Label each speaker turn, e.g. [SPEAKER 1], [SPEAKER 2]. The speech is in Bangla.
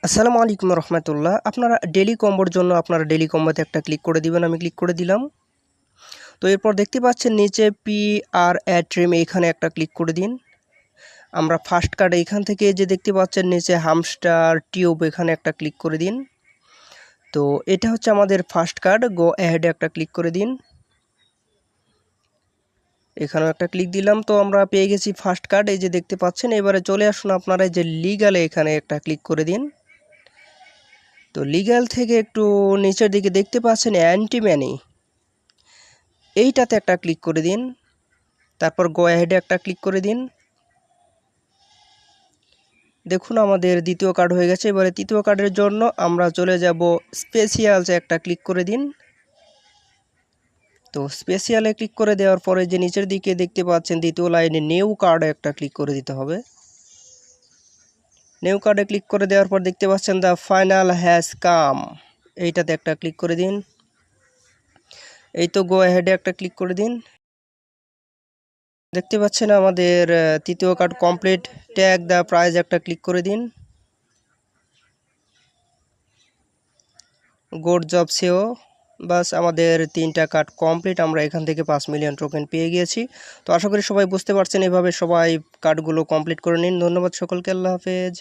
[SPEAKER 1] আসসালামু আলাইকুম রহমতুল্লাহ। আপনারা ডেলি কম্বোর জন্য আপনারা ডেলি কম্বোতে একটা ক্লিক করে দিবেন। আমি ক্লিক করে দিলাম। তো এরপর দেখতে পাচ্ছেন নিচে পি আর অ্যাড ট্রিম, এইখানে একটা ক্লিক করে দিন। আমরা ফার্স্ট কার্ড এইখান থেকে যে দেখতে পাচ্ছেন নিচে হামস্টার টিউব, এখানে একটা ক্লিক করে দিন। তো এটা হচ্ছে আমাদের ফার্স্ট কার্ড, গো অ্যাহেডে একটা ক্লিক করে দিন। এখানেও একটা ক্লিক দিলাম। তো আমরা পেয়ে গেছি ফার্স্ট কার্ড, এই যে দেখতে পাচ্ছেন। এবারে চলে আসুন আপনারা এই যে লিগালে, এখানে একটা ক্লিক করে দিন। তো লিগ্যাল থেকে একটু নিচের দিকে দেখতে পাচ্ছেন অ্যান্টি মানি, এইটাতে একটা ক্লিক করে দিন। তারপর গো অ্যাহেডে একটা ক্লিক করে দিন। দেখুন আমাদের দ্বিতীয় কার্ড হয়ে গেছে। এবারে তৃতীয় কার্ডের জন্য আমরা চলে যাব স্পেশালসে, একটা ক্লিক করে দিন। তো স্পেশালে ক্লিক করে দেওয়ার পরে যে নিচের দিকে দেখতে পাচ্ছেন দ্বিতীয় লাইনে নিউ কার্ডে একটা ক্লিক করে দিতে হবে। নিউ কার্ডে ক্লিক করে দেওয়ার পর দেখতে পাচ্ছেন দ্য ফাইনাল হ্যাজ কাম, এইটাতে একটা ক্লিক করে দিন। এই তো গো অ্যাহেডে একটা ক্লিক করে দিন। দেখতে পাচ্ছেন আমাদের তৃতীয় card complete. Tag the prize একটা ক্লিক করে দিন। গুড জব সেও। বাস আমাদের 3টা কার্ড কমপ্লিট। আমরা এখান থেকে 5 মিলিয়ন টোকেন পেয়ে গিয়েছি। তো আশা করি সবাই বুঝতে পারছেন, এভাবে সবাই কার্ডগুলো কমপ্লিট করে নিন। ধন্যবাদ সকলকে, আল্লাহ হাফেজ।